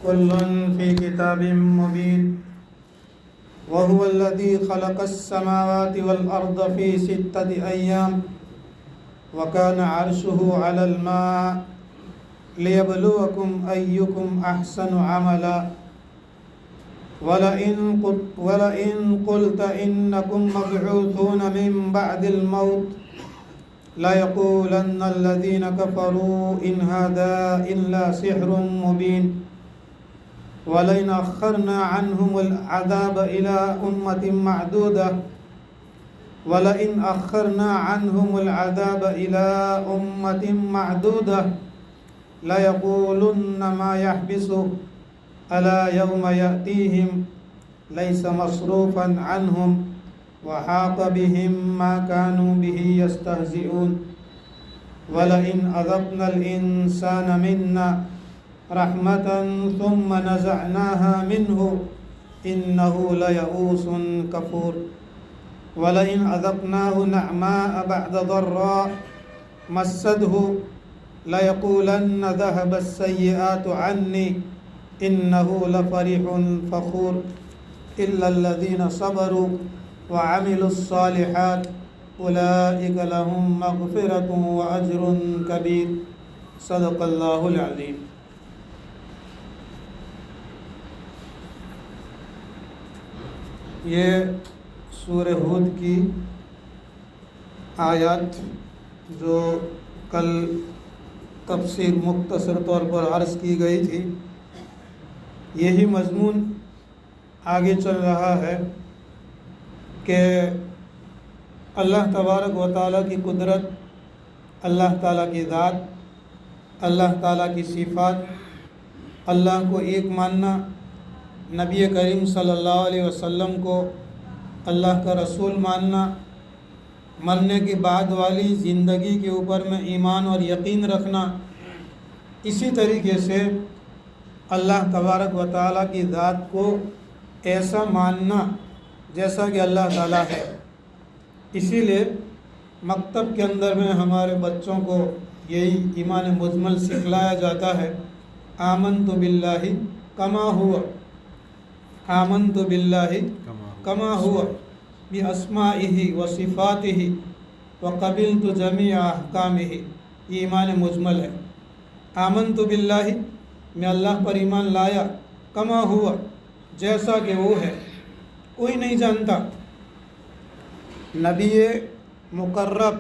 كل في كتاب مبين وهو الذي خلق السماوات والأرض في 6 أيام وكان عرشه على الماء ليبلوكم أيكم أحسن عملا ولئن قلت إنكم مبعوثون من بعد الموت ليقولن الذين كفروا إن هذا إلا سحر مبين ولئن أخرنا عنهم العذاب إلى أمة معدودة ليقولن ما يحبسه ألا يوم يأتيهم ليس مصروفا عنهم وحاق بهم ما كانوا به يستهزئون ولئن أذقنا الإنسان منا رحمة ثم نزعناها منه إنه ليئوس كفور ولئن أذقناه نعماء بعد ضراء مسته ليقولن ذهب السيئات عني إنه لفرح فخور إلا الذين صبروا وعملوا الصالحات أولئك لهم مغفرة وأجر كبير صدق الله العظيم. یہ سورہ ہود کی آیات جو کل تفسیر مختصر طور پر عرض کی گئی تھی، یہی مضمون آگے چل رہا ہے کہ اللہ تبارک و تعالیٰ کی قدرت، اللہ تعالیٰ کی ذات، اللہ تعالیٰ کی صفات، اللہ کو ایک ماننا، نبی کریم صلی اللہ علیہ وسلم کو اللہ کا رسول ماننا، مرنے کے بعد والی زندگی کے اوپر میں ایمان اور یقین رکھنا، اسی طریقے سے اللہ تبارک و تعالیٰ کی ذات کو ایسا ماننا جیسا کہ اللہ تعالیٰ ہے۔ اسی لیے مکتب کے اندر میں ہمارے بچوں کو یہی ایمان مجمل سکھلایا جاتا ہے، آمنت باللہ کما ہوا، آمنت باللہ کما ہوا باسمائہ وصفاتہ وقبلت جمیع احکامہ، یہ ایمان مجمل ہے۔ آمنت باللہ، میں اللہ پر ایمان لایا، کما ہوا، جیسا کہ وہ ہے، کوئی نہیں جانتا۔ نبی مقرب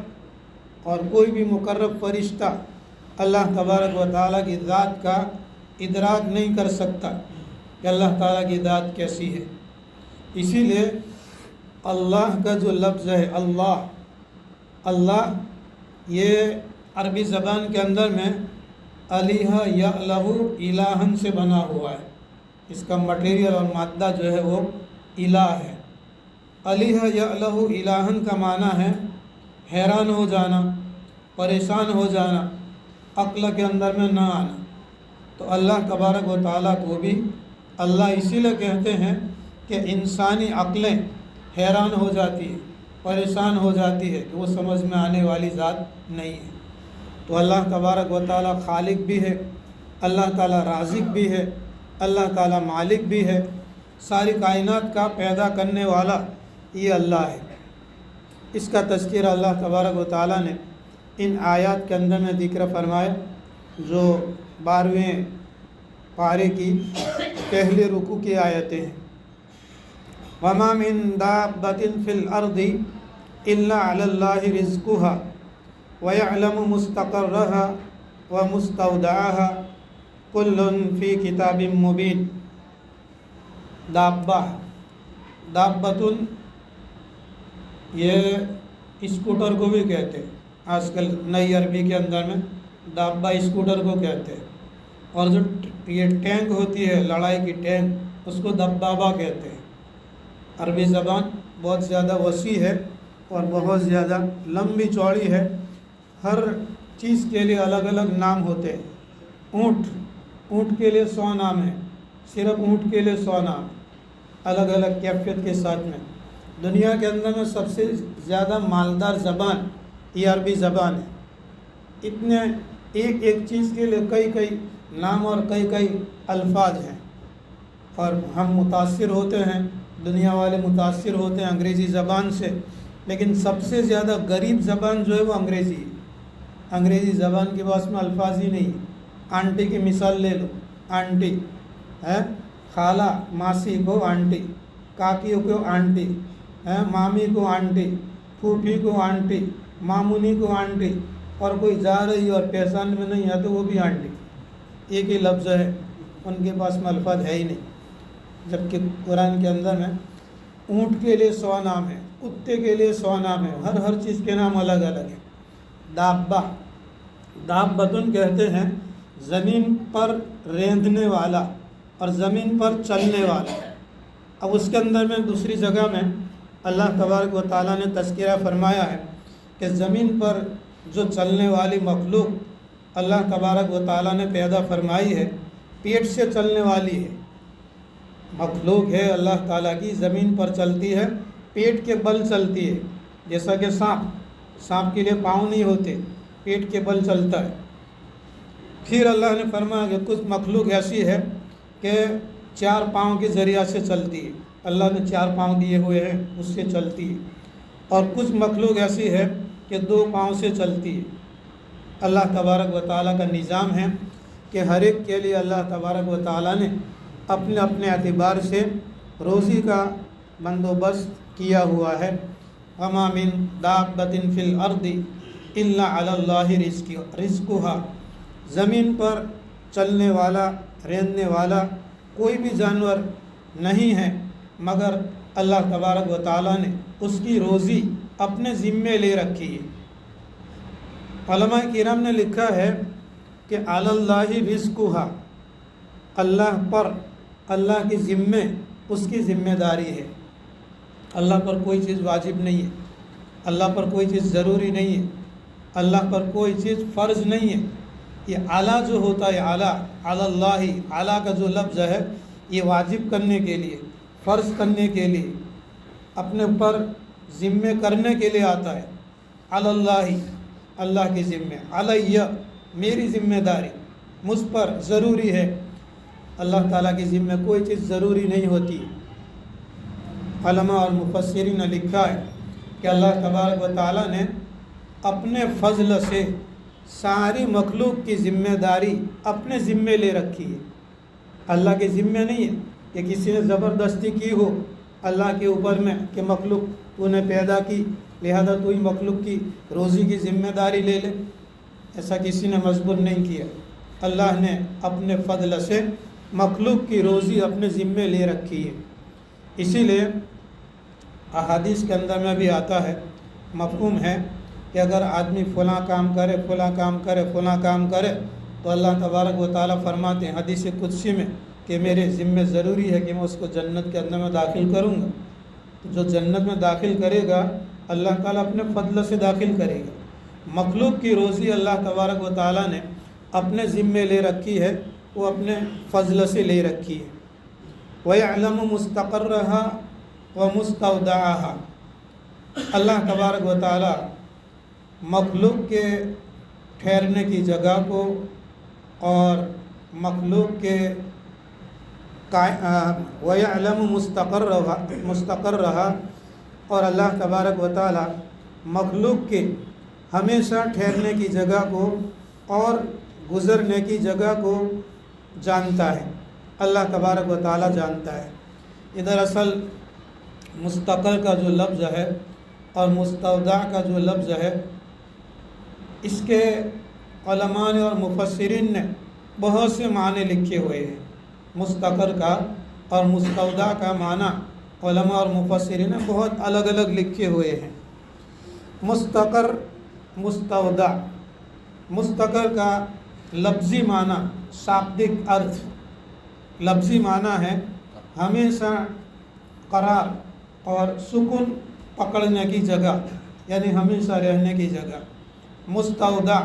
اور کوئی بھی مقرب فرشتہ اللہ تبارک و تعالیٰ کی ذات کا ادراک نہیں کر سکتا کہ اللہ تعالیٰ کی ذات کیسی ہے۔ اسی لیے اللہ کا جو لفظ ہے اللہ، یہ عربی زبان کے اندر میں الہ یالہ الہن سے بنا ہوا ہے، اس کا مٹیریل اور مادہ جو ہے وہ الہ ہے۔ الہ یالہ الہن کا معنی ہے حیران ہو جانا، پریشان ہو جانا، عقل کے اندر میں نہ آنا۔ تو اللہ تبارک و تعالیٰ کو بھی اللہ اسی لیے کہتے ہیں کہ انسانی عقلیں حیران ہو جاتی ہے، پریشان ہو جاتی ہے کہ وہ سمجھ میں آنے والی ذات نہیں ہے۔ تو اللہ تبارک و تعالیٰ خالق بھی ہے، اللہ تعالیٰ رازق بھی ہے، اللہ تعالیٰ مالک بھی ہے، ساری کائنات کا پیدا کرنے والا یہ اللہ ہے۔ اس کا تذکرہ اللہ تبارک و تعالیٰ نے ان آیات کے اندر میں ذکر فرمایا جو 12ویں پارے کی پہلے رکوع کی آیتیں ہیں۔ وَمَا مِن دَابَّةٍ فِي الْأَرْضِ إِلَّا عَلَى اللَّهِ رِزْقُهَا وَيَعْلَمُ مُسْتَقَرَّهَا وَمُسْتَوْدَعَهَا كُلٌّ فِي كِتَابٍ مُبِينٍ۔ دابتن یہ اسکوٹر کو بھی کہتے ہیں، آج کل نئی عربی کے اندر میں دابہ اسکوٹر کو کہتے ہیں، اور جو یہ ٹینک ہوتی ہے لڑائی کی ٹینک، اس کو دبابہ کہتے ہیں۔ عربی زبان بہت زیادہ وسیع ہے اور بہت زیادہ لمبی چوڑی ہے، ہر چیز کے لیے الگ الگ نام ہوتے ہیں۔ اونٹ کے لیے 100 نام ہے، صرف اونٹ کے لیے 100 نام، الگ الگ کیفیت کے ساتھ میں۔ دنیا کے اندر میں سب سے زیادہ مالدار زبان یہ عربی زبان ہے، اتنے ایک ایک چیز کے لیے کئی नाम और कई कई अल्फाज हैं और हम मुतासिर होते हैं, दुनिया वाले मुतासिर होते हैं अंग्रेज़ी ज़बान से, लेकिन सबसे ज़्यादा गरीब ज़बान जो है वो अंग्रेज़ी है। अंग्रेज़ी ज़बान के पास में अल्फाज ही नहीं। आंटी की मिसाल ले लो, आंटी है, खाला मासी को आंटी, काकी को आंटी है, मामी को आंटी, फूफी को आंटी, मामूनी को आंटी, और कोई जा रही और पहचान में नहीं है तो वो भी आंटी। एक ही लफ्ज़ है, उनके पास में अल्फाज है ही नहीं। जबकि कुरान के अंदर में ऊँट के लिए 100 नाम है, कुत्ते के लिए 100 नाम है, हर चीज़ के नाम अलग अलग हैं। दाब्बा, दाब्बतुन कहते हैं ज़मीन पर रेंधने वाला और ज़मीन पर चलने वाला। अब उसके अंदर में दूसरी जगह में अल्लाह तबारक व तआला ने तज़किरा फरमाया है कि ज़मीन पर जो चलने वाली मखलूक अल्लाह तबारक व तआला ने पैदा फरमाई है, पेट से चलने वाली है मखलूक है अल्लाह ताला की, ज़मीन पर चलती है, पेट के बल चलती है। जैसा कि सांप के लिए पाँव नहीं होते, पेट के बल चलता है। फिर अल्लाह ने फरमाया कि कुछ मखलूक ऐसी है कि 4 पाँव के ज़रिया से चलती है, अल्लाह ने 4 पाँव दिए हुए हैं, उससे चलती है। और कुछ मखलूक ऐसी है कि 2 पाँव से चलती है। अल्लाह तबारक व तआला का निज़ाम है कि हर एक के लिए अल्लाह तबारक व तआला ने अपने अपने एतबार से रोज़ी का बंदोबस्त किया हुआ है। वमा मिन दाब्बतिन फिल अर्दि इल्ला अलल्लाहि रिज़्कुहा, ज़मीन पर चलने वाला रहने वाला कोई भी जानवर नहीं है मगर अल्लाह तबारक व तआला ने उसकी रोज़ी अपने ज़िम्मे ले रखी है। उलमा किराम ने लिखा है कि अलल्लाहि रिज़्कुहा, अल्लाह पर, अल्लाह के ज़िम्मे उसकी ज़िम्मेदारी है। अल्लाह पर कोई चीज़ वाजिब नहीं है, अल्लाह पर कोई चीज़ ज़रूरी नहीं है, अल्लाह पर कोई चीज़ फ़र्ज़ नहीं है। ये आला जो होता है, आला अलल्लाहि, आला का जो लफ्ज़ है ये वाजिब करने के लिए, फ़र्ज़ करने के लिए, अपने ऊपर ज़िम्मे करने के लिए आता है। अलल्लाहि, अल्लाह के ज़िम्मे, अलैया, मेरी ज़िम्मेदारी, मुझ पर ज़रूरी है। अल्लाह ताला के ज़िम्मे कोई चीज़ ज़रूरी नहीं होती। उलमा और मुफस्सिरीन ने लिखा है कि अल्लाह तबारक व तआला ने अपने फ़ज़ल से सारी मखलूक की ज़िम्मेदारी अपने ज़िम्मे ले रखी है। अल्लाह के ज़िम्मे नहीं है कि किसी ने ज़बरदस्ती की हो अल्लाह के ऊपर में कि मखलूक तूने पैदा की लिहाजा तू ही मखलूक की रोज़ी की ज़िम्मेदारी ले ले, ऐसा किसी ने मजबूर नहीं किया। अल्लाह ने अपने फ़ضल से मखलूक की रोज़ी अपने ज़िम्मे ले रखी है। इसीलिए अहादीस के अंदर में भी आता है, मफ़हूम है कि अगर आदमी फ़लाँ काम करे, फ़लाँ काम करे, फ़लाँ काम करे तो अल्लाह तबारक व तआला फरमाते हैं हदीस कुदसी में कि मेरे ज़िम्मे ज़रूरी है कि मैं उसको जन्नत के अंदर में दाखिल करूँगा। तो जो जन्नत में दाखिल करेगा अल्लाह ताला अपने फ़ضल से दाखिल करेगा। मखलूक की रोज़ी अल्लाह तबारक व तआला ने अपने ज़िम्मे ले रखी है, वो अपने फ़ضल से ले रखी है। वयअलमु मुस्तक़र्रहा व मुस्तौदअहा, अल्लाह तबारक व तआला मखलूक के ठहरने की जगह को और मखलूक के वयअलमु मुस्तक़र्रहा, और अल्लाह तबारक व तआला मखलूक के हमेशा ठहरने की जगह को और गुज़रने की जगह को जानता है। अल्लाह तबारक व तआला जानता है। इधर असल मुस्तक़र का जो लफ्ज़ है और मुस्तौदा का जो लफ्ज़ है, इसके उलमा ने और मुफस्सिरीन ने बहुत से माने लिखे हुए हैं। मुस्तक़र का और मुस्तौदा का माना उलमा और मुफस्सिरीन ने बहुत अलग अलग लिखे हुए हैं। मुस्तक़र, मुस्तौदा, मुस्तक़र का लफ्ज़ी माना, शाब्दिक अर्थ, लफ्ज़ी माना है हमेशा करार और सुकून पकड़ने की जगह, यानी हमेशा रहने की जगह। मुस्तौदा,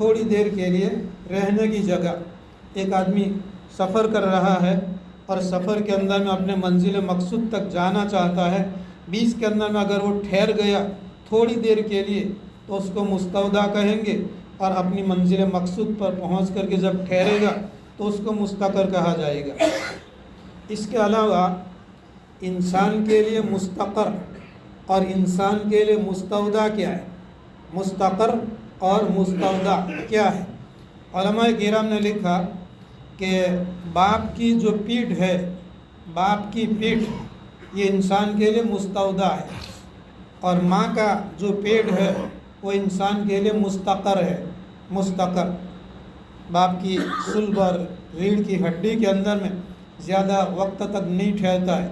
थोड़ी देर के लिए रहने की जगह। एक आदमी सफ़र कर रहा है और सफ़र के अंदर में अपने मंजिल मकसूद तक जाना चाहता है, बीच के अंदर में अगर वो ठहर गया थोड़ी देर के लिए तो उसको मुस्तौदा कहेंगे। اور اپنی منزل مقصود پر پہنچ کر کے جب ٹھہرے گا تو اس کو مستقر کہا جائے گا۔ اس کے علاوہ انسان کے لیے مستقر اور انسان کے لیے مستودع کیا ہے؟ مستقر اور مستودع کیا ہے؟ علماء کرام نے لکھا کہ باپ کی جو پیٹھ ہے، باپ کی پیٹھ یہ انسان کے لیے مستودع ہے، اور ماں کا جو پیٹ ہے وہ انسان کے لیے مستقر ہے۔ مستقر باپ کی صلب اور ریڑھ کی ہڈی کے اندر میں زیادہ وقت تک نہیں ٹھہرتا ہے،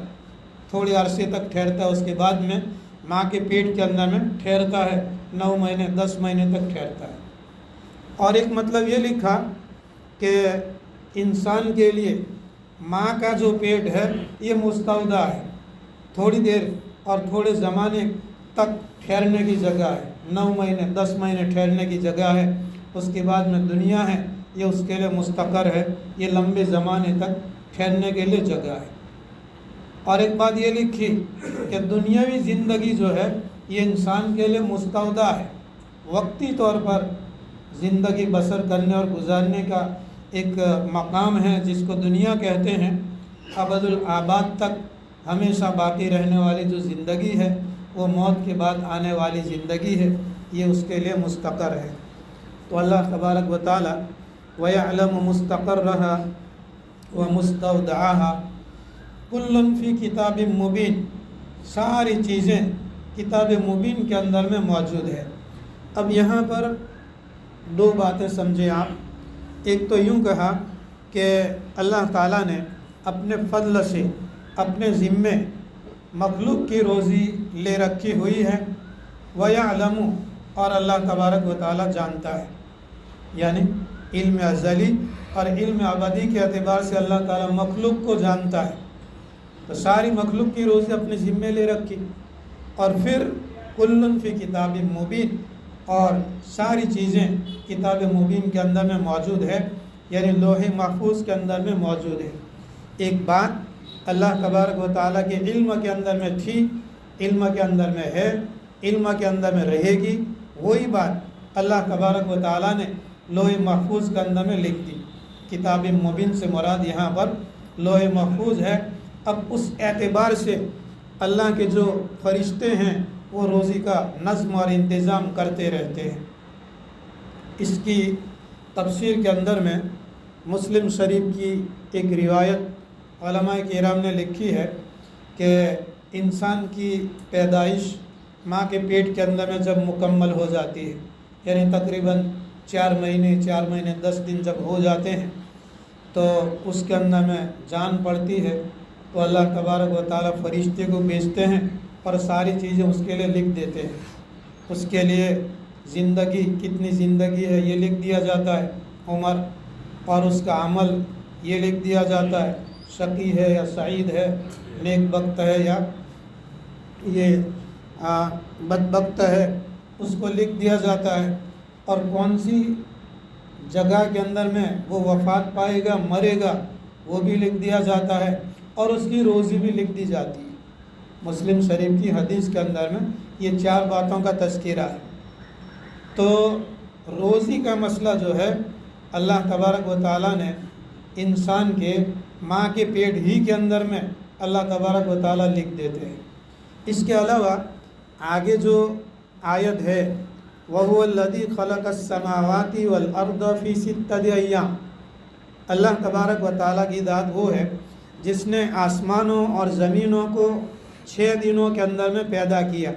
تھوڑے عرصے تک ٹھہرتا ہے، اس کے بعد میں ماں کے پیٹ کے اندر میں ٹھہرتا ہے، 9 مہینے 10 مہینے تک ٹھہرتا ہے۔ اور ایک مطلب یہ لکھا کہ انسان کے لیے ماں کا جو پیٹ ہے یہ مستودع ہے، تھوڑی دیر اور تھوڑے زمانے تک ٹھہرنے کی جگہ ہے، 9 مہینے 10 مہینے ٹھہرنے کی جگہ ہے، اس کے بعد میں دنیا ہے یہ اس کے لیے مستقر ہے، یہ لمبے زمانے تک ٹھہرنے کے لیے جگہ ہے۔ اور ایک بات یہ لکھی کہ دنیاوی زندگی جو ہے یہ انسان کے لیے مستودع ہے، وقتی طور پر زندگی بسر کرنے اور گزارنے کا ایک مقام ہے جس کو دنیا کہتے ہیں۔ ابد الآباد تک ہمیشہ باقی رہنے والی جو زندگی ہے وہ موت کے بعد آنے والی زندگی ہے، یہ اس کے لیے مستقر ہے۔ تو اللہ تبارک و تعالی وَيَعْلَمُ مُسْتَقَرَّهَا وَمُسْتَوْدَعَهَا كُلٌّ فِي كِتَابٍ مُبِينٍ، ساری چیزیں کتاب مبین کے اندر میں موجود ہے۔ اب یہاں پر 2 باتیں سمجھیں آپ۔ ایک تو یوں کہا کہ اللہ تعالیٰ نے اپنے فضل سے اپنے ذمے مخلوق کی روزی لے رکھی ہوئی ہے، وَيَعْلَمُ، اور اللہ تبارک و تعالیٰ جانتا ہے، یعنی علم ازلی اور علم ابدی کے اعتبار سے اللہ تعالیٰ مخلوق کو جانتا ہے، تو ساری مخلوق کی روزی اپنے ذمے لے رکھی، اور پھر کلٌ فی کتاب مبین، اور ساری چیزیں کتاب مبین کے اندر میں موجود ہے، یعنی لوح محفوظ کے اندر میں موجود ہے۔ ایک بات اللہ تبارک و تعالیٰ کے علم کے اندر میں تھی، علم کے اندر میں ہے، علم کے اندر میں رہے گی، وہی بات اللہ تبارک و تعالیٰ نے لوح محفوظ کے اندر میں لکھ دی۔ کتاب مبین سے مراد یہاں پر لوح محفوظ ہے۔ اب اس اعتبار سے اللہ کے جو فرشتے ہیں وہ روزی کا نظم اور انتظام کرتے رہتے ہیں۔ اس کی تفسیر کے اندر میں مسلم شریف کی ایک روایت علماء کرام نے لکھی ہے کہ انسان کی پیدائش ماں کے پیٹ کے اندر میں جب مکمل ہو جاتی ہے، یعنی تقریباً 4 مہینے 10 دن جب ہو جاتے ہیں تو اس کے اندر میں جان پڑتی ہے، تو اللہ تبارک و تعالیٰ فرشتے کو بھیجتے ہیں اور ساری چیزیں اس کے لیے لکھ دیتے ہیں۔ اس کے لیے زندگی کتنی زندگی ہے یہ لکھ دیا جاتا ہے، عمر، اور اس کا عمل یہ لکھ دیا جاتا ہے، شقی ہے یا سعید ہے، نیک بخت ہے یا یہ بدبخت ہے، اس کو لکھ دیا جاتا ہے، اور کون سی جگہ کے اندر میں وہ وفات پائے گا، مرے گا، وہ بھی لکھ دیا جاتا ہے، اور اس کی روزی بھی لکھ دی جاتی ہے۔ مسلم شریف کی حدیث کے اندر میں یہ 4 باتوں کا تذکرہ ہے۔ تو روزی کا مسئلہ جو ہے اللہ تبارک و تعالیٰ نے انسان کے ماں کے پیٹ ہی کے اندر میں اللہ تبارک و تعالیٰ لکھ دیتے ہیں۔ اس کے علاوہ آگے جو آیت ہے وَهُوَ الَّذِي خَلَقَ السَّمَاوَاتِ وَالْأَرْضَ فِي 6 أَيَّامٍ، اللہ تبارک و تعالیٰ کی ذات وہ ہے جس نے آسمانوں اور زمینوں کو 6 دنوں کے اندر میں پیدا کیا۔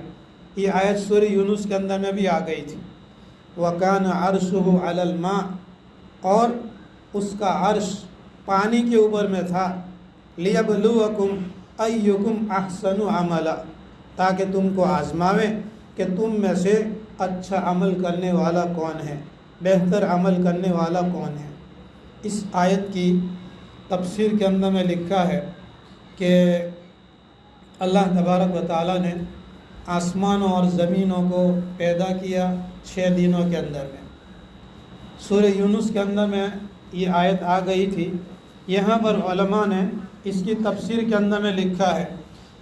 یہ آیت سورہ یونس کے اندر میں بھی آ گئی تھی۔ وَكَانَ عَرْشُهُ عَلَى الْمَاءِ، اور اس کا عرش پانی کے اوپر میں تھا، لِيَبْلُوَكُمْ أَيُّكُمْ أَحْسَنُ عَمَلًا، تاکہ تم کو آزماویں کہ تم میں سے اچھا عمل کرنے والا کون ہے، بہتر عمل کرنے والا کون ہے۔ اس آیت کی تفسیر کے اندر میں لکھا ہے کہ اللہ تبارک و تعالیٰ نے آسمانوں اور زمینوں کو پیدا کیا 6 دنوں کے اندر میں۔ سورہ یونس کے اندر میں یہ آیت آ گئی تھی۔ یہاں پر علماء نے اس کی تفسیر کے اندر میں لکھا ہے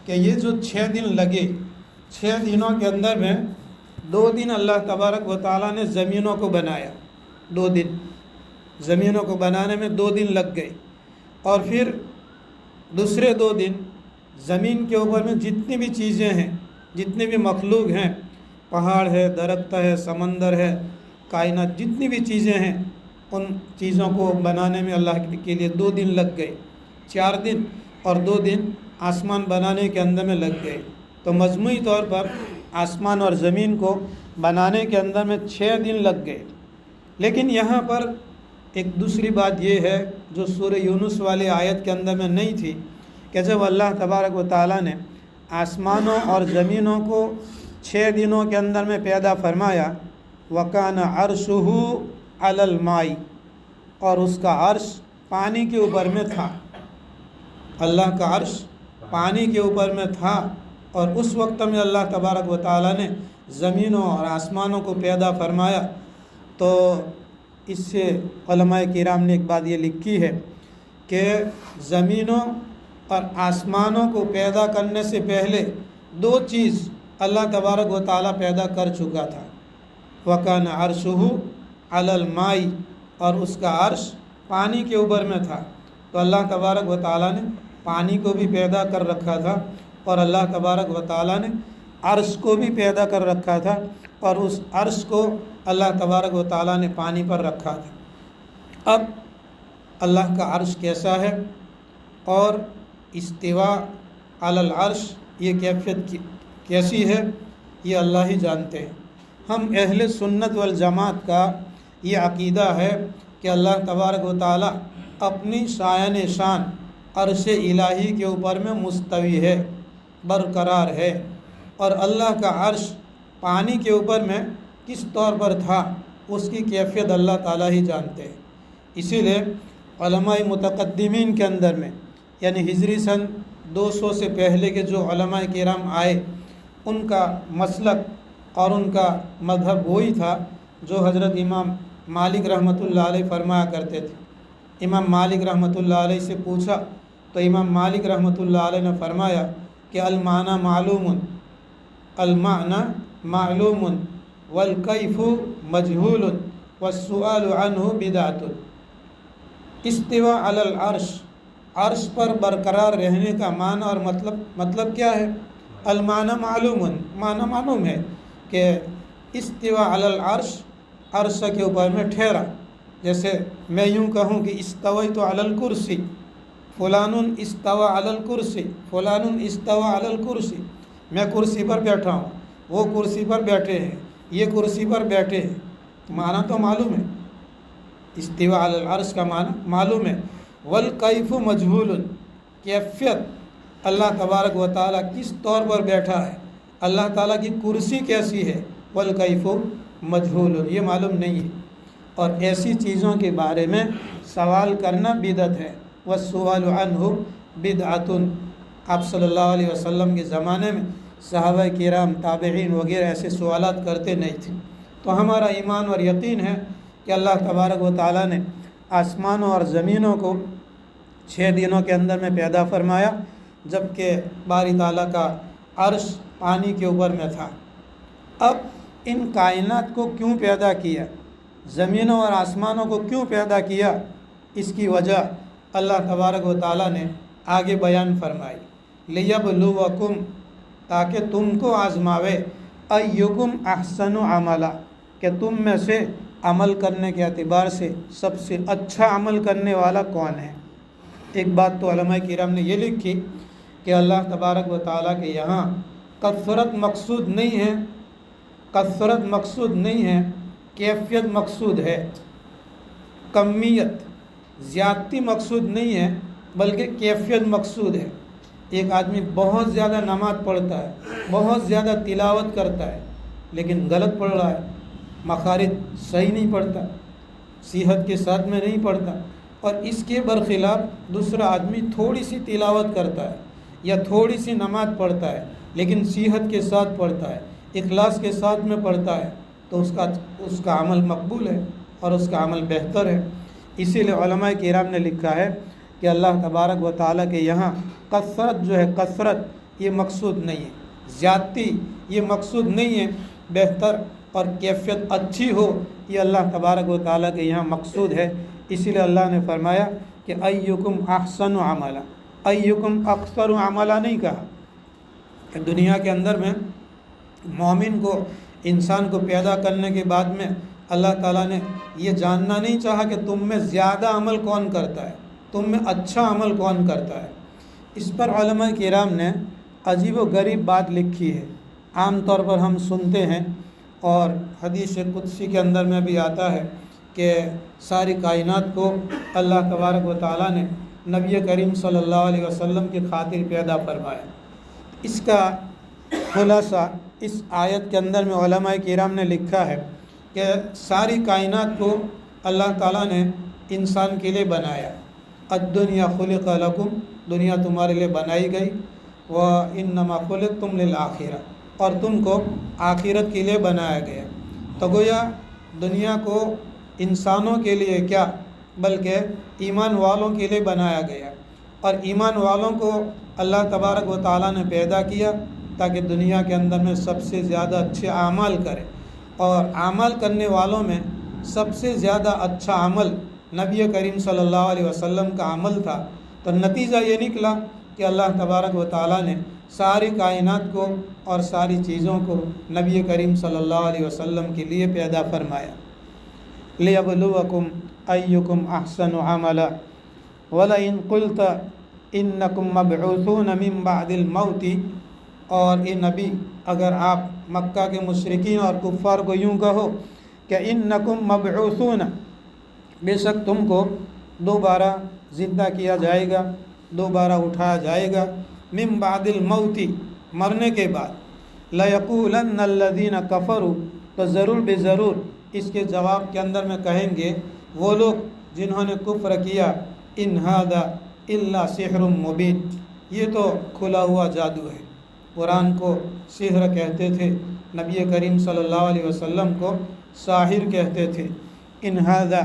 کہ یہ جو 6 دن لگے، 6 دنوں کے اندر میں 2 दिन अल्लाह तबारक व ताला ने ज़मीनों को बनाया। 2 दिन ज़मीनों को बनाने में 2 दिन लग गए, और फिर दूसरे 2 दिन ज़मीन के ऊपर में जितनी भी चीज़ें हैं, जितने भी मखलूक हैं, पहाड़ है, दरख्त है, समंदर है, कायनात, जितनी भी चीज़ें हैं, उन चीज़ों को बनाने में अल्लाह के लिए 2 दिन लग गए। 4 दिन और 2 दिन आसमान बनाने के अंदर में लग गए। तो मजमूई तौर पर आसमान और ज़मीन को बनाने के अंदर में 6 दिन लग गए। लेकिन यहाँ पर एक दूसरी बात ये है जो सूरह यूनुस वाले आयत के अंदर में नहीं थी, कि जब अल्लाह तबारक व ताला ने आसमानों और ज़मीनों को 6 दिनों के अंदर में पैदा फरमाया, वकान अर्शुहु अलल माई, और उसका अर्श पानी के ऊपर में था। अल्लाह का अर्श पानी के ऊपर में था, और उस वक्त में अल्लाह तबारक व ताला ने ज़मीनों और आसमानों को पैदा फरमाया। तो इससे उलमाए किराम ने एक बात ये लिखी है कि ज़मीनों और आसमानों को पैदा करने से पहले 2 चीज़ अल्लाह तबारक व ताला पैदा कर चुका था। वकान अर्शुहु अलल माई, और उसका अर्श पानी के ऊपर में था। तो अल्लाह तबारक व ताला ने पानी को भी पैदा कर रखा था, और अल्लाह तबारक व ताला ने अर्श को भी पैदा कर रखा था, और उस अर्श को अल्लाह तबारक व ताला ने पानी पर रखा था। अब अल्लाह का अर्श कैसा है और इस्तिवा अलल अर्श ये कैफियत कैसी है, ये अल्लाह ही जानते हैं। हम अहले सुन्नत वल जमात का ये अक़ीदा है कि अल्लाह तबारक व ताला अपनी शान शान अर्श इलाही के ऊपर में मुस्तवी है, बरकरार है, और अल्लाह का अर्श पानी के ऊपर में किस तौर पर था उसकी कैफियत अल्लाह ताला ही जानते हैं। इसीलिए उलमाए मुतक़द्दिमीन के अंदर में, यानी हिजरी सन 200 से पहले के जो उलमाए किराम आए, उनका मसलक और उनका मज़हब वही था जो हज़रत इमाम मालिक रहमतुल्लाह अलैह फरमाया करते थे। इमाम मालिक रहमतुल्लाह अलैह से पूछा तो इमाम मालिक रहमतुल्लाह अलैह ने फरमाया कि अलमाना मालूमुन, अलमाना मालूमुन वल कैफु मजहूलुन वस्सुआलु अन्हु बिदअतुन। इस्तिवा अलल अर्श, अर्श पर बरकरार रहने का माना और मतलब क्या है? अलमाना मालूमुन, माना मालूम है कि इस्तिवा अलल अर्श, अर्श के ऊपर में ठहरा। जैसे मैं यूँ कहूँ कि इस्तवैतु अलल कुर्सी, फ़ुलानुन इस्तवा अलल कुर्सी, फ़ुलानुन इस्तवा अलल कुर्सी, मैं कुर्सी पर बैठा हूँ, वो कुर्सी पर बैठे हैं, ये कुर्सी पर बैठे हैं। तो माना तो मालूम है, इस्तिवा अलल अर्श का माना मालूम है। वल कैफु मजहूलुन, कैफियत अल्लाह तबारक व ताला किस तौर पर बैठा है, अल्लाह ताला की कुर्सी कैसी है, वल कैफु मजहूलुन, ये मालूम नहीं है। और ऐसी चीज़ों के बारे में सवाल करना बिदअत है। वस्सुआलु अन्हु बिदअतुन। आप सल्लल्लाहु अलैहि वसल्लम के ज़माने में सहाबा किराम, ताबईन वगैरह ऐसे सवालात करते नहीं थे। तो हमारा ईमान और यकीन है कि अल्लाह तबारक व ताला ने आसमानों और ज़मीनों को 6 दिनों के अंदर में पैदा फरमाया, जबकि बारी ताला का अर्श पानी के ऊपर में था। अब इन कायनात को क्यों पैदा किया, ज़मीनों और आसमानों को क्यों पैदा किया, इसकी वजह अल्लाह तबारक व ताला ने आगे बयान फरमाई। लियब्लुवकुम, ताकि तुमको आजमावे, अय्युकुम अहसनु अमला, कि तुम में से अमल करने के एतबार से सबसे अच्छा अमल करने वाला कौन है। एक बात तो उलमाए किराम ने ये लिखी कि अल्लाह तबारक व ताला के यहाँ कसरत मकसूद नहीं है, कसरत मकसूद नहीं है, कैफियत मकसूद है। कमियत ज़्यादती मकसूद नहीं है, बल्कि कैफियत मकसूद है। एक आदमी बहुत ज़्यादा नमाज़ पढ़ता है, बहुत ज़्यादा तिलावत करता है, लेकिन गलत पढ़ रहा है, मखारिज सही नहीं पढ़ता, सेहत के साथ में नहीं पढ़ता। और इसके बरखिलाफ़ दूसरा आदमी थोड़ी सी तिलावत करता है या थोड़ी सी नमाज़ पढ़ता है, लेकिन सेहत के साथ पढ़ता है, इखलास के साथ में पढ़ता है, तो उसका अमल मकबूल है और उसका अमल बेहतर है। इसीलिए उलमाए किराम ने लिखा है कि अल्लाह तबारक व ताला के यहाँ कसरत जो है, कसरत ये मकसूद नहीं है, ज़्यादती ये मकसूद नहीं है, बेहतर और कैफियत अच्छी हो, ये अल्लाह तबारक व तआला के यहाँ मकसूद है। इसीलिए अल्लाह ने फरमाया कि अय्युकुम अहसनु अमला, अय्युकुम अक्सर अमला नहीं कहा। कि दुनिया के अंदर में मोमिन को, इंसान को पैदा करने के बाद में अल्लाह ताला ने ये जानना नहीं चाहा कि तुम में ज़्यादा अमल कौन करता है, तुम में अच्छा अमल कौन करता है। इस पर उलमा किराम ने अजीब व गरीब बात लिखी है। आम तौर पर हम सुनते हैं और हदीस कुदसी के अंदर में भी आता है कि सारी कायनात को अल्लाह तबारक व तआला ने नबी करीम सल्लल्लाहु अलैहि वसल्लम की खातिर पैदा फरमाया। इसका खुलासा इस आयत के अंदर में उलमा किराम ने लिखा है कि सारी कायनात को अल्लाह ताला ने इंसान के लिए बनाया। अद्दुनिया खुलिक़ लकुम, दुनिया तुम्हारे लिए बनाई गई। व इन्नमा खुलिक़्तुम लिल आखिरा, और तुमको आखिरत के लिए बनाया गया। तो गोया दुनिया को इंसानों के लिए क्या, बल्कि ईमान वालों के लिए बनाया गया। और ईमान वालों को अल्लाह तबारक व तआला ने पैदा किया ताकि दुनिया के अंदर में सबसे ज़्यादा अच्छे आमाल करें। और आमाल करने वालों में सबसे ज़्यादा अच्छा अमल नबी करीम सल्लल्लाहु अलैहि वसल्लम का अमल था। तो नतीजा ये निकला कि अल्लाह तबारक व तआला ने सारी कायनात को और सारी चीज़ों को नबी करीम सल्लल्लाहु अलैहि वसल्लम के लिए पैदा फरमाया। लियब्लुवकुम अय्युकुम अहसनु अमला वलइन कुल्त इन्नकुम मबऊसून मिन बादिल मौती। और ए नबी, अगर आप मक्का के मुशरिकीन और कुफ़ार को यूँ कहो कि इन्नकुम मबऊसून, बेशक तुमको दोबारा ज़िंदा किया जाएगा, दोबारा उठाया जाएगा। मिन बादिल मौती, मरने के बाद। लयक़ूलन्न अल्लज़ीना कफ़रू, तो ज़रूर बेज़रूर इसके जवाब के अंदर में कहेंगे वो लोग जिन्होंने कुफ्र किया, इन हादा इल्ला सिहरुम मुबीन, ये तो खुला हुआ जादू है। कुरान को सिहर कहते थे, नबी करीम सल्लल्लाहु अलैहि वसल्लम को साहिर कहते थे। इन हादा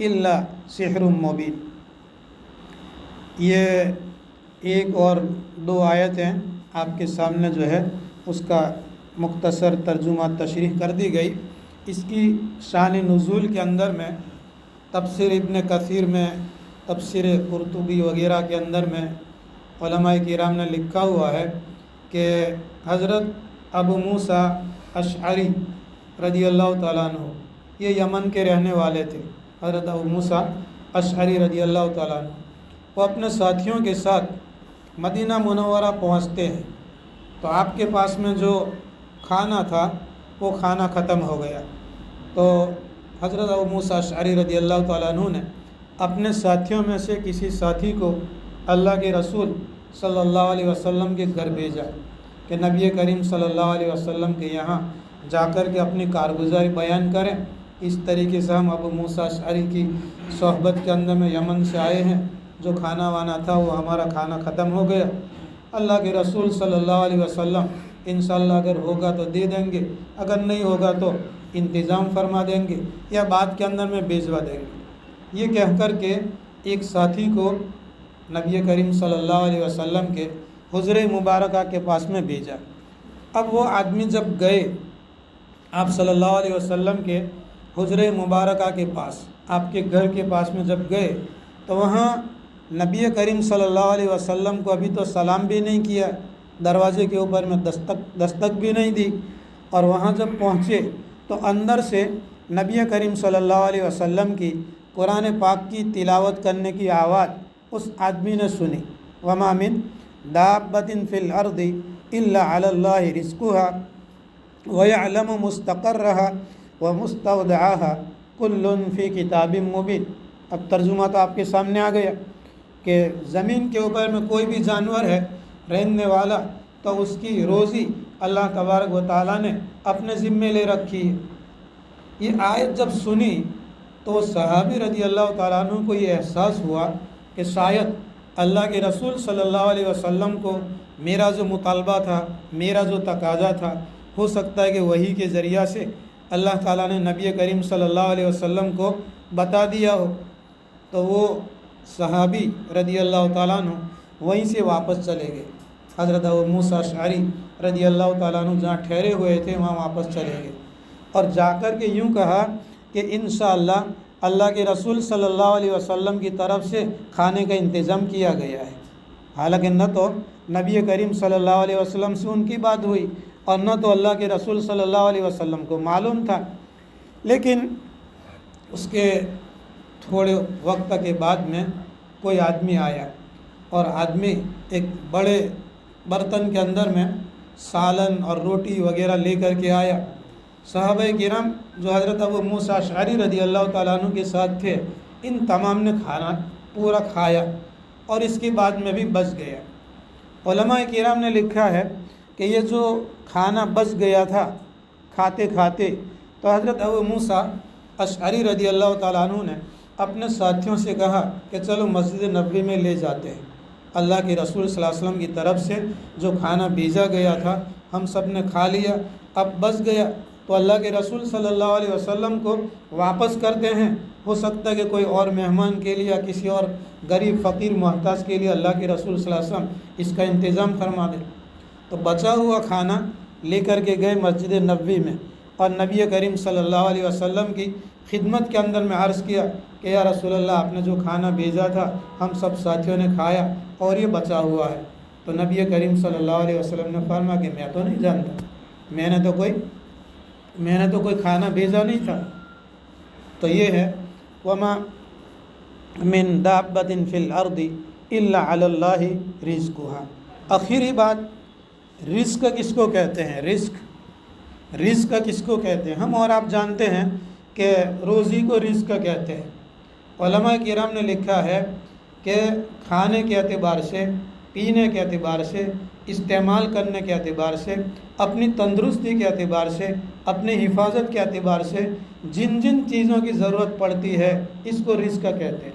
इल्ला सिहरुम मुबीन। ये एक और दो आयतें आपके सामने जो है उसका मुख्तसर तर्जुमा तशरीह कर दी गई। इसकी शान नुज़ूल के अंदर में तफसीर इब्न कसीर में, तफसीर कुर्तुबी वगैरह के अंदर में उलमाए किराम ने लिखा हुआ है कि हज़रत अबू मूसा अशअरी रज़ियल्लाहु ताला अन्हु, ये यमन के रहने वाले थे। हज़रत अबू मूसा अशअरी रज़ियल्लाहु ताला अन्हु, वो अपने साथियों के साथ मदीना मुनव्वरा पहुँचते हैं। तो आपके पास में जो खाना था वो खाना ख़त्म हो गया। तो हज़रत अबू मूसा अशअरी रज़ियल्लाहु ताला अन्हु ने अपने साथियों में से किसी साथी को अल्लाह के रसूल सल्लल्लाहु अलैहि वसल्लम के घर भेजा कि नबी करीम सल्लल्लाहु अलैहि वसल्लम के यहाँ जाकर के अपनी कारगुजारी बयान करें। इस तरीके से हम अबू मूसा अशअरी की सोहबत के अंदर में यमन से आए हैं, जो खाना वाना था वो हमारा खाना ख़त्म हो गया। अल्लाह के रसूल सल्लल्लाहु अलैहि वसल्लम इंशाअल्लाह अगर होगा तो दे देंगे, अगर नहीं होगा तो इंतज़ाम फरमा देंगे या बाद के अंदर में भेजवा देंगे। ये कह कर के एक साथी को नबी करीम सल्लल्लाहु अलैहि वसल्लम के हुज़्रे मुबारका के पास में भेजा। अब वो आदमी जब गए आप सल्लल्लाहु अलैहि वसल्लम के हुज़्रे मुबारका के पास, आपके घर के पास में जब गए तो वहाँ नबी करीम सल्लल्लाहु अलैहि वसल्लम को अभी तो सलाम भी नहीं किया, दरवाज़े के ऊपर में दस्तक भी नहीं दी। और वहाँ जब पहुँचे तो अंदर से नबी करीम सल्लल्लाहु अलैहि वसल्लम की कुरान पाक की तिलावत करने की आवाज़ उस आदमी ने सुनी। वमा मिन दाब्बतिन फिल अर्दि इल्ला अलल्लाहि रिज़्क़ुहा व यअलमु मुस्तक़र्रहा व मुस्तौदअहा कुल्लुन फ़ी किताबिम मुबीन। अब तर्जुमा तो आपके सामने आ गया कि ज़मीन के ऊपर में कोई भी जानवर है रहने वाला, तो उसकी रोज़ी अल्लाह तबारक व तआला ने अपने ज़िम्मे ले रखी है। ये आयत जब सुनी तो सहाबी रज़ियल्लाहु तआला अन्हु को ये एहसास हुआ कि शायद अल्लाह के रसूल सल्लल्लाहु अलैहि वसल्लम को मेरा जो मुतालबा था, मेरा जो तकाजा था, हो सकता है कि वही के ज़रिया से अल्लाह ताला ने नबी करीम सल्लल्लाहु अलैहि वसल्लम को बता दिया हो। तो वो सहाबी रज़ियल्लाहु ताला अन्हु वहीं से वापस चले गए। हज़रत अबू मूसा अशअरी रज़ी अल्लाह ताला अन्हु जहाँ ठहरे हुए थे वहाँ वापस चले गए और जाकर के यूँ कहा कि इंशाअल्लाह अल्लाह के रसूल सल्लल्लाहु अलैहि वसल्लम की तरफ से खाने का इंतज़ाम किया गया है। हालांकि न तो नबी करीम सल्लल्लाहु अलैहि वसल्लम से उनकी बात हुई और न तो अल्लाह के रसूल सल्लल्लाहु अलैहि वसल्लम को मालूम था, लेकिन उसके थोड़े वक्त के बाद में कोई आदमी आया और आदमी एक बड़े बर्तन के अंदर में सालन और रोटी वगैरह लेकर के आया। सहाबा किराम जो हज़रत अबू मूसा अशअरी रज़ी अल्लाह ताला अन्हु के साथ थे, इन तमाम ने खाना पूरा खाया और इसके बाद में भी बच गया। उलमा किराम ने लिखा है कि ये जो खाना बच गया था खाते खाते, तो हज़रत अबू मूसा अशअरी रज़ी अल्लाह ताला अन्हु ने अपने साथियों से कहा कि चलो मस्जिद नबवी में ले जाते हैं। अल्लाह के रसूल सल्लल्लाहु अलैहि वसल्लम की तरफ से जो खाना भेजा गया था हम सब ने खा लिया, अब बच गया तो अल्लाह के रसूल सल्लल्लाहु अलैहि वसल्लम को वापस करते हैं। हो सकता है कि कोई और मेहमान के लिए या किसी और गरीब फ़कीर मोहताज के लिए अल्लाह के रसूल सल्लल्लाहु अलैहि वसल्लम इसका इंतज़ाम फरमा दे। तो बचा हुआ खाना लेकर के गए मस्जिद नबवी में और नबी करीम सल्लल्लाहु अलैहि वसल्लम की खिदमत के अंदर में अर्ज़ किया कि या रसूल अल्लाह, आपने जो खाना भेजा था हम सब साथियों ने खाया और ये बचा हुआ है। तो नबी करीम सल्लल्लाहु अलैहि वसल्लम ने फरमाया कि मैं तो नहीं जानता, मैंने तो कोई खाना भेजा नहीं था। तो ये है वमा मिन दाब्बतिन फिल अर्दी इल्ला अलल्लाहि रिज़्कुहा। आखिरी बात, रिज़्क किसको कहते हैं? रिज़्क किसको कहते हैं? हम और आप जानते हैं कि रोज़ी को रिज़्क कहते हैं। उलमा किराम ने लिखा है कि खाने के एतबार से, पीने के एतबार से, इस्तेमाल करने के एतबार से, अपनी तंदुरुस्ती के एतबार से, अपनी हिफाजत के एतबार से जिन जिन चीज़ों की ज़रूरत पड़ती है इसको रिज़्क कहते हैं।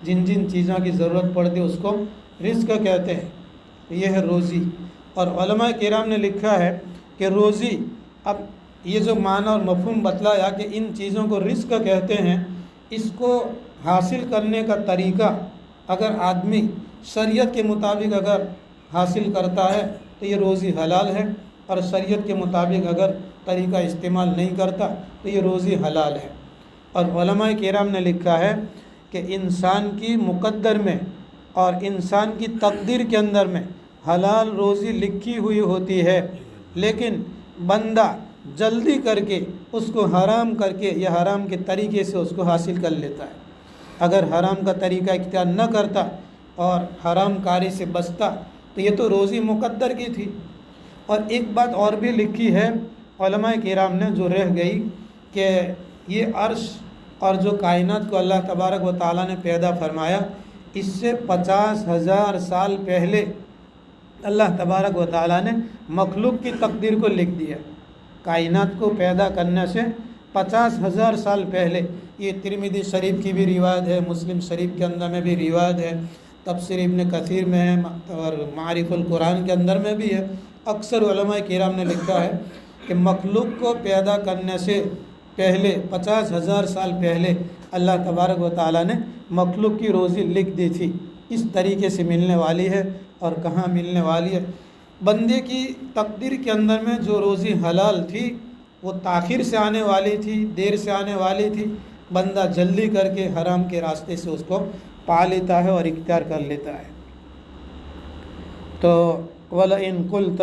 जिन जिन चीज़ों की ज़रूरत पड़ती है उसको रिज़्क कहते हैं। यह है रोज़ी। और उलमा किराम ने लिखा है कि रोज़ी, अब ये जो माना और मफ़हूम बतलाया कि इन चीज़ों को रिज़्क कहते हैं, इसको हासिल करने का तरीक़ा अगर आदमी शरीयत के मुताबिक अगर हासिल करता है तो ये रोज़ी हलाल है, और शरीयत के मुताबिक अगर तरीक़ा इस्तेमाल नहीं करता तो ये रोज़ी हलाल है। और उलमा किराम ने लिखा है कि इंसान की मुक़द्दर में और इंसान की तकदीर के अंदर में हलाल रोज़ी लिखी हुई होती है, लेकिन बंदा जल्दी करके उसको हराम करके या हराम के तरीक़े से उसको हासिल कर लेता है। अगर हराम का तरीक़ा इख्तियार न करता और हराम कारी से बचता तो ये तो रोज़ी मुक़द्दर की थी। और एक बात और भी लिखी है उलमा किराम ने जो रह गई कि ये अर्श और जो कायनात को अल्लाह तबारक व तआला ने पैदा फरमाया, इससे 50,000 साल पहले अल्लाह तबारक व तआला ने मखलूक की तकदीर को लिख दिया। कायनात को पैदा करने से 50,000 साल पहले, ये तिरमिज़ी शरीफ की भी रिवायत है, मुस्लिम शरीफ के अंदर में भी रिवायत है, तफसीर इब्न कसीर में है और मारिफुल कुरान के अंदर में भी है। अक्सर उलमा किराम ने लिखा है कि मखलूक को पैदा करने से पहले 50,000 साल पहले अल्लाह तबारक व तआला ने मखलूक की रोज़ी लिख दी थी। इस तरीके से मिलने वाली है और कहाँ मिलने वाली है। बंदे की तकदीर के अंदर में जो रोज़ी हलाल थी वो ताख़िर से आने वाली थी, देर से आने वाली थी। बंदा जल्दी करके हराम के रास्ते से उसको पा लेता है और इख्तियार कर लेता है। तो वला इन कुल्त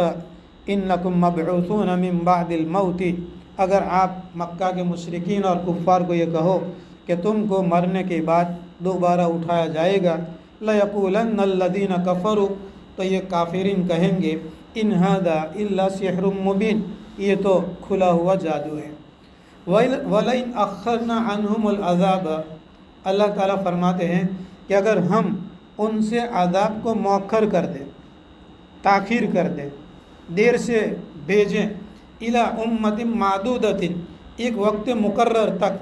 इन्नकुम मबऊसून मिन बादिल मौती, अगर आप मक्का के मुशरिकीन और कुफ़ार को ये कहो कि तुमको मरने के बाद दोबारा उठाया जाएगा, लयक़ूलन्न अल्लज़ीना कफ़रू, तो ये काफिरीन कहेंगे इन हादा इल्ला सिहरुम मुबीन, ये तो खुला हुआ जादू है। वलइन अख़रना अन्हुमुल अज़ाब, अल्लाह ताला फरमाते हैं कि अगर हम उनसे अज़ाब को मौखर कर दें, ताख़ीर कर दें, देर से भेजें, इला उम्मतिन मादूदतिन, एक वक्त मुकर्रर तक।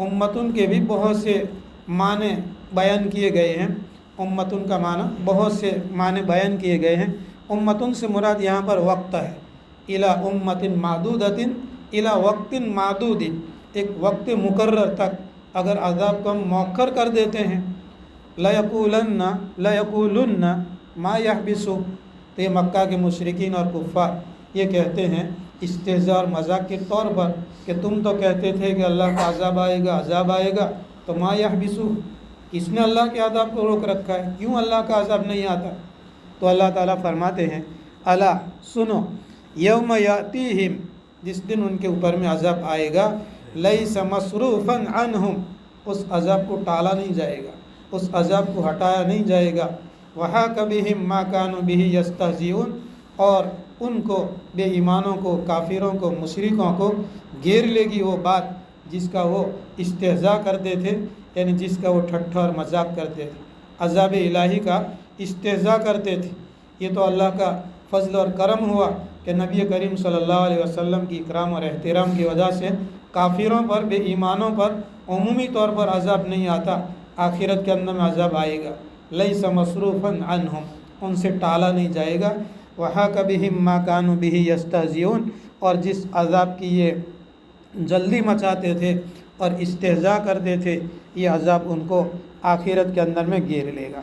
उम्मतुन के भी बहुत से माने बयान किए गए हैं। उम्मतुन का माना बहुत से माने बयान किए गए हैं। उम्मतुन से मुराद यहाँ पर वक्त है। इला उम्मतिन मादूदतिन, इला वक्तिन मादूदिन, एक वक्त मुकर्रर तक अगर अज़ाब को हम मौखर कर देते हैं, लयक़ूलुन्ना मा यहबिसु, تو یہ مکہ کے مشرکین اور کفار یہ کہتے ہیں استہزاء اور مذاق کے طور پر کہ تم تو کہتے تھے کہ اللہ کا عذاب آئے گا تو ما یحبسو، کس نے اللہ کے عذاب کو روک رکھا ہے، کیوں اللہ کا عذاب نہیں آتا؟ تو اللہ تعالیٰ فرماتے ہیں الا سنو یوم یاتیہم، جس دن ان کے اوپر میں عذاب آئے گا، لیس مصروفا عنہم، اس عذاب کو ٹالا نہیں جائے گا، اس عذاب کو ہٹایا نہیں جائے گا، وحاق بہم ما کانوا بہ یستہزئون، اور ان کو بے ایمانوں کو، کافروں کو، مشرکوں کو گھیر لے گی وہ بات جس کا وہ استہزاء کرتے تھے، یعنی جس کا وہ ٹھٹھا اور مذاق کرتے تھے، عذاب الہی کا استہزاء کرتے تھے۔ یہ تو اللہ کا فضل اور کرم ہوا کہ نبی کریم صلی اللہ علیہ وسلم کی اکرام اور احترام کی وجہ سے کافروں پر، بے ایمانوں پر عمومی طور پر عذاب نہیں آتا، آخرت کے اندر میں عذاب آئے گا، لیس مصروفا عنہم، ان سے ٹالا نہیں جائے گا، وحاق بہم ما کانوا بہ یستہزئون، اور جس عذاب کی یہ جلدی مچاتے تھے اور استہزاء کرتے تھے، یہ عذاب ان کو آخرت کے اندر میں گھیر لے گا۔